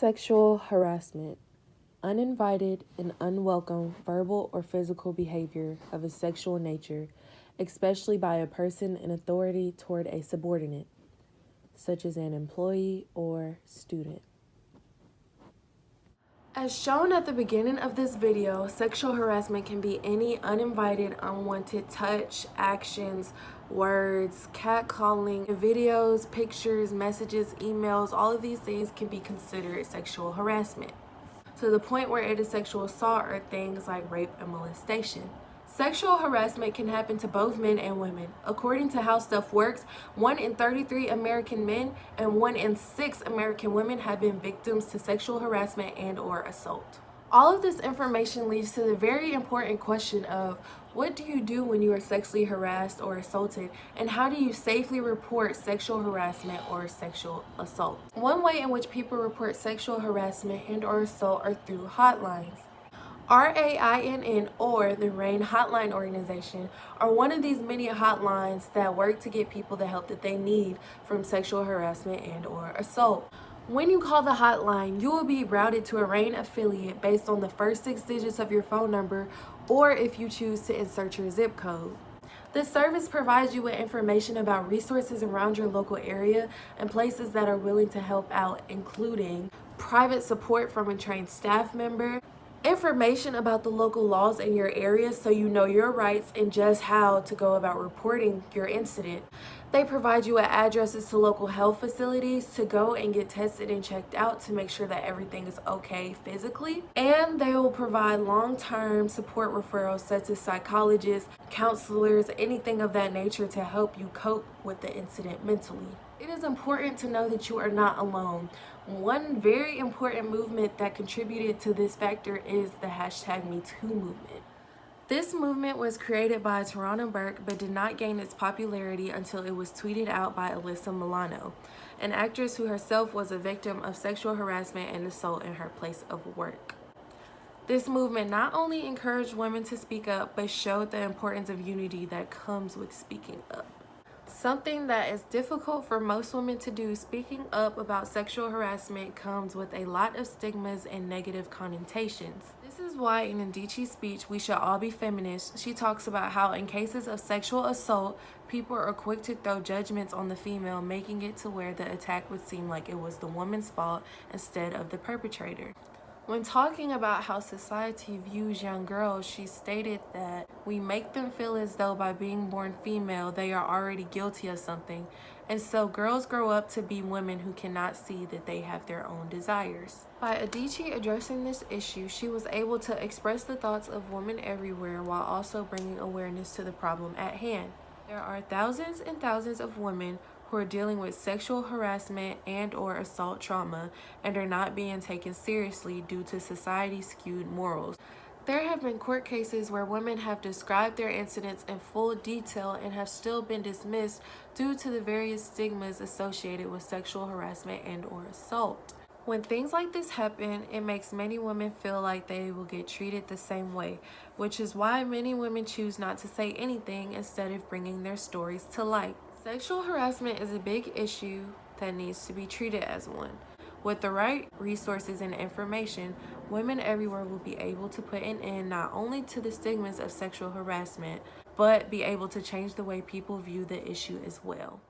Sexual harassment. Uninvited and unwelcome verbal or physical behavior of a sexual nature, especially by a person in authority toward a subordinate, such as an employee or student. As shown at the beginning of this video, sexual harassment can be any uninvited, unwanted touch, actions, words, catcalling, videos, pictures, messages, emails. All of these things can be considered sexual harassment, to the point where it is sexual assault or things like rape and molestation. Sexual harassment can happen to both men and women. According to How Stuff Works, 1 in 33 American men and 1 in 6 American women have been victims to sexual harassment and/or assault. All of this information leads to the very important question of what do you do when you are sexually harassed or assaulted, and how do you safely report sexual harassment or sexual assault? One way in which people report sexual harassment and/or assault are through hotlines. RAINN, or the RAIN Hotline Organization, are one of these many hotlines that work to get people the help that they need from sexual harassment and/or assault. When you call the hotline, you will be routed to a RAIN affiliate based on the first 6 digits of your phone number, or if you choose to insert your zip code. This service provides you with information about resources around your local area and places that are willing to help out, including private support from a trained staff member, information about the local laws in your area so you know your rights and just how to go about reporting your incident. They provide you with addresses to local health facilities to go and get tested and checked out to make sure that everything is okay physically. And they will provide long-term support referrals such as psychologists, counselors, anything of that nature to help you cope with the incident mentally. It is important to know that you are not alone. One very important movement that contributed to this factor is the #MeToo movement. This movement was created by Tarana Burke but did not gain its popularity until it was tweeted out by Alyssa Milano, an actress who herself was a victim of sexual harassment and assault in her place of work. This movement not only encouraged women to speak up, but showed the importance of unity that comes with speaking up. Something that is difficult for most women to do, speaking up about sexual harassment comes with a lot of stigmas and negative connotations. This is why in Adichie's speech, "We Should All Be Feminists," she talks about how in cases of sexual assault, people are quick to throw judgments on the female, making it to where the attack would seem like it was the woman's fault instead of the perpetrator. When talking about how society views young girls, she stated that we make them feel as though by being born female, they are already guilty of something. And so girls grow up to be women who cannot see that they have their own desires. By Adichie addressing this issue, she was able to express the thoughts of women everywhere while also bringing awareness to the problem at hand. There are thousands and thousands of women who are dealing with sexual harassment and/or assault trauma and are not being taken seriously due to society's skewed morals. There have been court cases where women have described their incidents in full detail and have still been dismissed due to the various stigmas associated with sexual harassment and/or assault. When things like this happen, it makes many women feel like they will get treated the same way, which is why many women choose not to say anything instead of bringing their stories to light. Sexual harassment is a big issue that needs to be treated as one. With the right resources and information, women everywhere will be able to put an end not only to the stigmas of sexual harassment, but be able to change the way people view the issue as well.